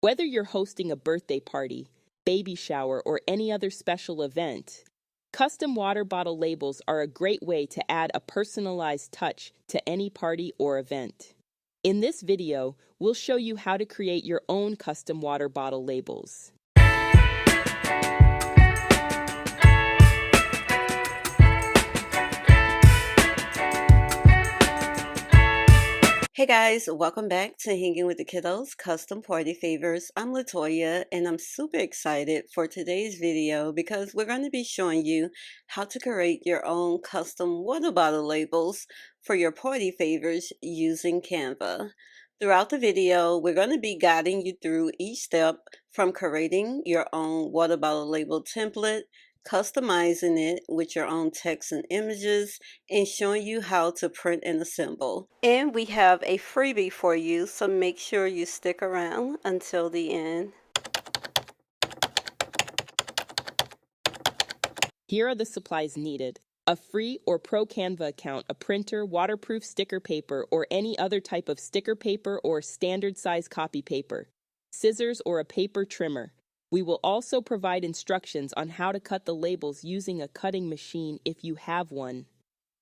Whether you're hosting a birthday party, baby shower, or any other special event, custom water bottle labels are a great way to add a personalized touch to any party or event. In this video, we'll show you how to create your own custom water bottle labels. Hey guys, welcome back to Hanging with the Kiddos Custom Party Favors. I'm Latoya and I'm super excited for today's video because we're going to be showing you how to create your own custom water bottle labels for your party favors using Canva. Throughout the video, we're going to be guiding you through each step from creating your own water bottle label template, customizing it with your own text and images, and showing you how to print and assemble. And we have a freebie for you, so make sure you stick around until the end. Here are the supplies needed: a free or pro Canva account, a printer, waterproof sticker paper, or any other type of sticker paper or standard size copy paper, scissors or a paper trimmer. We will also provide instructions on how to cut the labels using a cutting machine if you have one.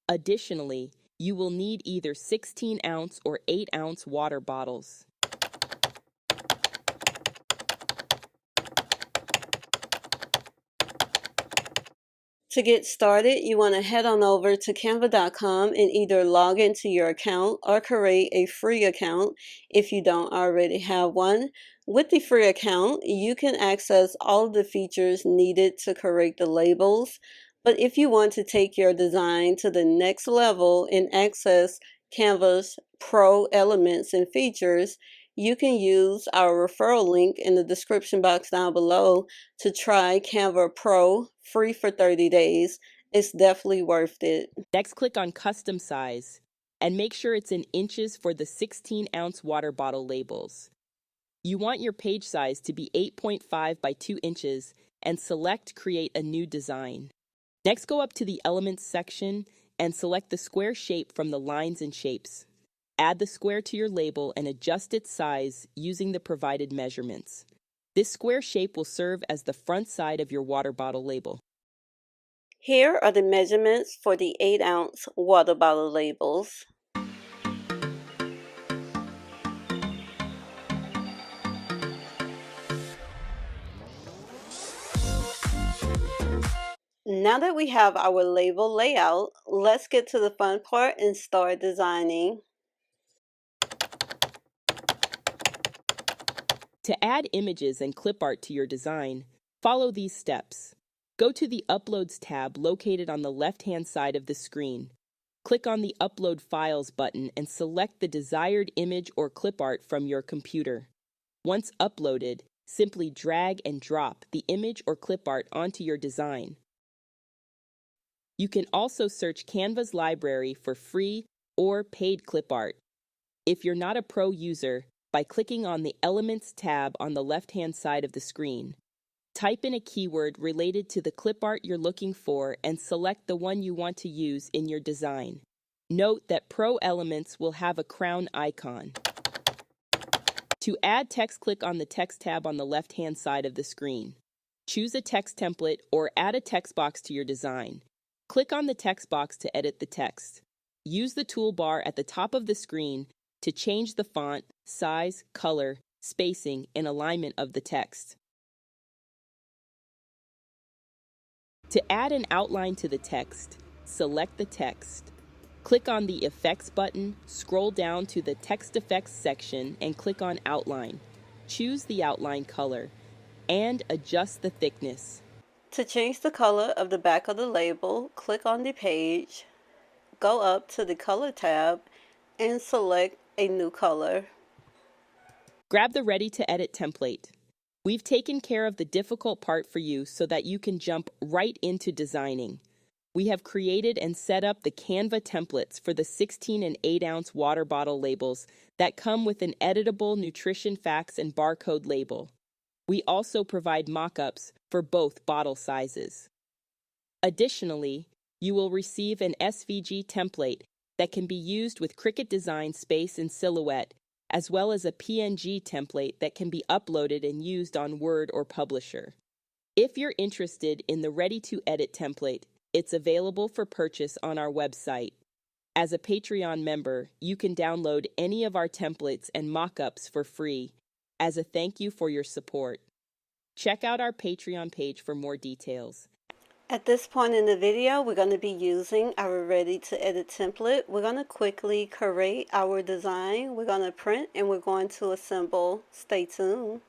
Additionally, you will need either 16-ounce or 8-ounce water bottles. To get started, you want to head on over to canva.com and either log into your account or create a free account if you don't already have one. With the free account, you can access all of the features needed to create the labels. But if you want to take your design to the next level and access Canva's Pro elements and features, you can use our referral link in the description box down below to try Canva Pro free for 30 days. It's definitely worth it. Next, click on Custom Size and make sure it's in inches for the 16-ounce water bottle labels. You want your page size to be 8.5 by 2 inches and select Create a New Design. Next, go up to the Elements section and select the square shape from the Lines and Shapes. Add the square to your label and adjust its size using the provided measurements. This square shape will serve as the front side of your water bottle label. Here are the measurements for the 8-ounce water bottle labels. Now that we have our label layout, let's get to the fun part and start designing. To add images and clip art to your design, follow these steps. Go to the Uploads tab located on the left-hand side of the screen. Click on the Upload Files button and select the desired image or clip art from your computer. Once uploaded, simply drag and drop the image or clip art onto your design. You can also search Canva's library for free or paid clip art. If you're not a pro user, by clicking on the Elements tab on the left-hand side of the screen, type in a keyword related to the clip art you're looking for and select the one you want to use in your design. Note that Pro elements will have a crown icon. To add text, click on the Text tab on the left-hand side of the screen. Choose a text template or add a text box to your design. Click on the text box to edit the text. Use the toolbar at the top of the screen to change the font, size, color, spacing, and alignment of the text. To add an outline to the text, select the text. Click on the Effects button, scroll down to the Text Effects section, and click on Outline. Choose the outline color and adjust the thickness. To change the color of the back of the label, click on the page, go up to the Color tab, and select a new color. Grab the Ready to Edit template. We've taken care of the difficult part for you so that you can jump right into designing. We have created and set up the Canva templates for the 16 and 8-ounce water bottle labels that come with an editable nutrition facts and barcode label. We also provide mockups for both bottle sizes. Additionally, you will receive an SVG template that can be used with Cricut Design Space and Silhouette as well as a PNG template that can be uploaded and used on Word or Publisher. If you're interested in the ready-to-edit template, it's available for purchase on our website. As a Patreon member, you can download any of our templates and mockups for free as a thank you for your support. Check out our Patreon page for more details. At this point in the video, we're going to be using our ready-to-edit template. We're going to quickly create our design. We're going to print and we're going to assemble. Stay tuned.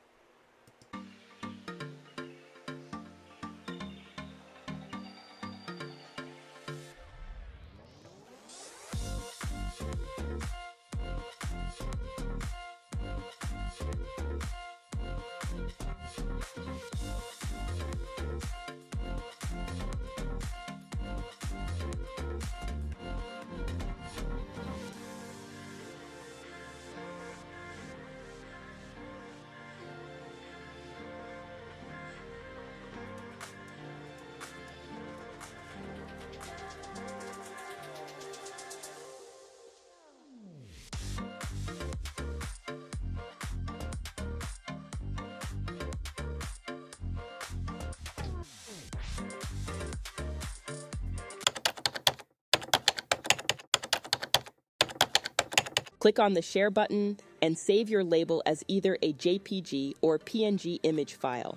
Click on the Share button and save your label as either a JPG or PNG image file.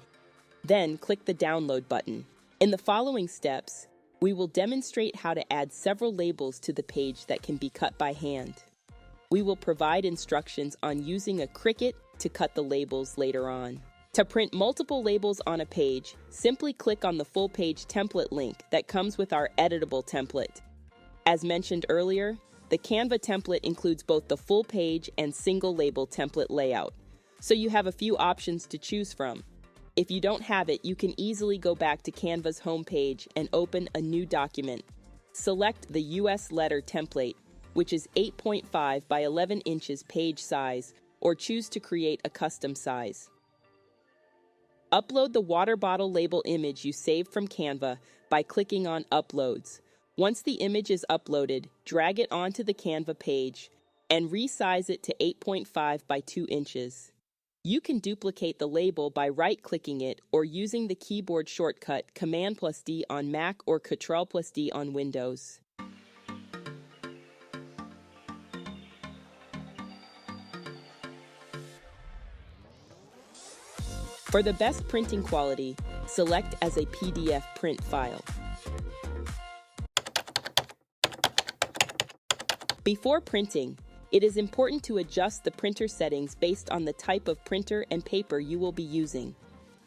Then click the Download button. In the following steps, we will demonstrate how to add several labels to the page that can be cut by hand. We will provide instructions on using a Cricut to cut the labels later on. To print multiple labels on a page, simply click on the full page template link that comes with our editable template. As mentioned earlier, the Canva template includes both the full page and single label template layout, so you have a few options to choose from. If you don't have it, you can easily go back to Canva's homepage and open a new document. Select the US letter template, which is 8.5 by 11 inches page size, or choose to create a custom size. Upload the water bottle label image you saved from Canva by clicking on Uploads. Once the image is uploaded, drag it onto the Canva page and resize it to 8.5 by 2 inches. You can duplicate the label by right-clicking it or using the keyboard shortcut Command+D on Mac or Ctrl+D on Windows. For the best printing quality, select as a PDF print file. Before printing, it is important to adjust the printer settings based on the type of printer and paper you will be using.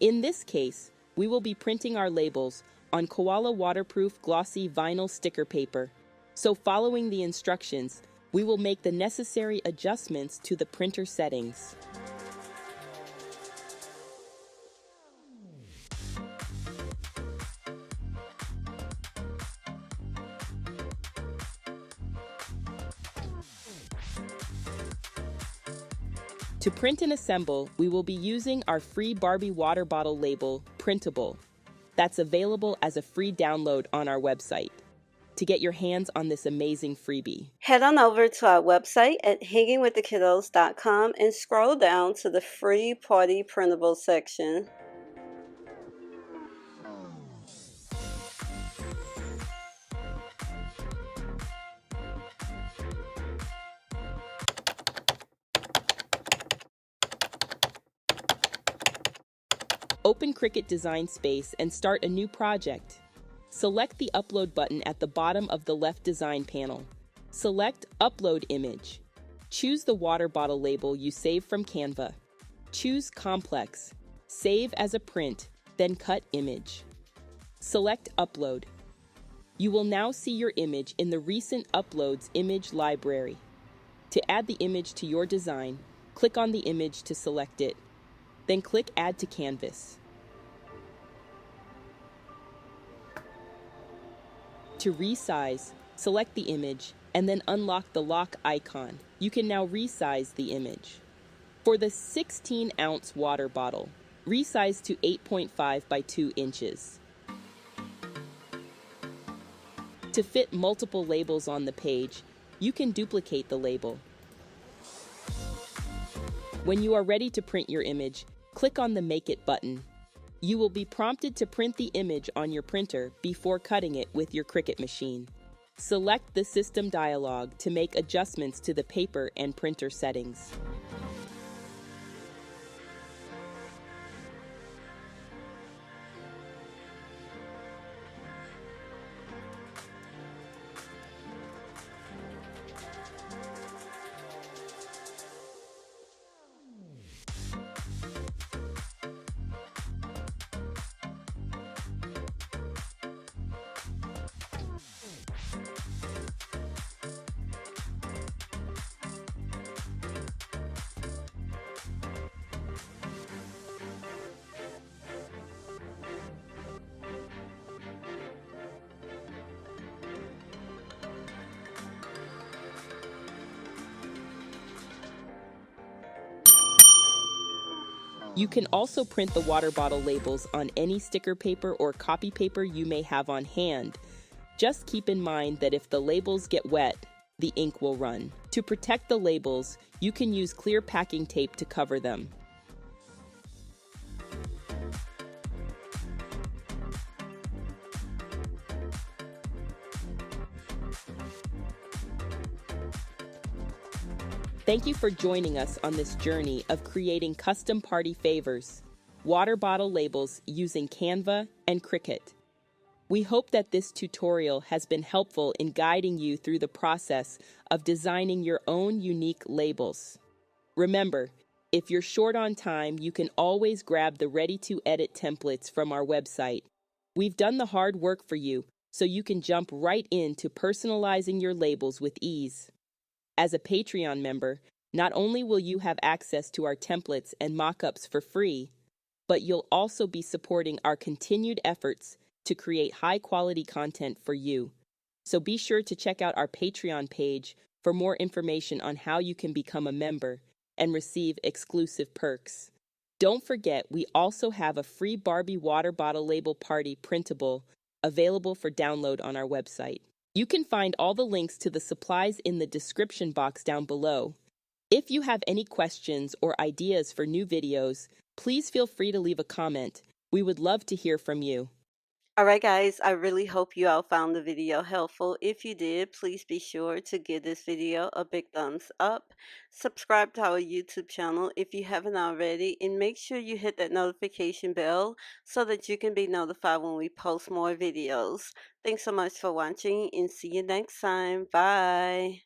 In this case, we will be printing our labels on Koala waterproof glossy vinyl sticker paper. So following the instructions, we will make the necessary adjustments to the printer settings. To print and assemble, we will be using our free Barbie water bottle label, Printable. That's available as a free download on our website. To get your hands on this amazing freebie, Head on over to our website at hangingwiththekiddos.com and scroll down to the free party printable section. open Cricut Design Space and start a new project. Select the Upload button at the bottom of the left design panel. Select Upload Image. Choose the water bottle label you saved from Canva. Choose Complex. Save as a print, then cut image. Select Upload. You will now see your image in the Recent Uploads image library. To add the image to your design, click on the image to select it. Then click Add to Canvas. To resize, select the image and then unlock the lock icon. You can now resize the image. For the 16-ounce water bottle, resize to 8.5 by 2 inches. To fit multiple labels on the page, you can duplicate the label. When you are ready to print your image, click on the Make It button. You will be prompted to print the image on your printer before cutting it with your Cricut machine. Select the System dialog to make adjustments to the paper and printer settings. You can also print the water bottle labels on any sticker paper or copy paper you may have on hand. Just keep in mind that if the labels get wet, the ink will run. To protect the labels, you can use clear packing tape to cover them. Thank you for joining us on this journey of creating custom party favors, water bottle labels using Canva and Cricut. We hope that this tutorial has been helpful in guiding you through the process of designing your own unique labels. Remember, if you're short on time, you can always grab the ready-to-edit templates from our website. We've done the hard work for you, so you can jump right into personalizing your labels with ease. As a Patreon member, not only will you have access to our templates and mockups for free, but you'll also be supporting our continued efforts to create high-quality content for you. So be sure to check out our Patreon page for more information on how you can become a member and receive exclusive perks. Don't forget, we also have a free Barbie water bottle label party printable available for download on our website. You can find all the links to the supplies in the description box down below. If you have any questions or ideas for new videos, please feel free to leave a comment. We would love to hear from you. All right, guys, I really hope you all found the video helpful. If you did, please be sure to give this video a big thumbs up. Subscribe to our YouTube channel if you haven't already, and make sure you hit that notification bell so that you can be notified when we post more videos. Thanks so much for watching, and see you next time. Bye.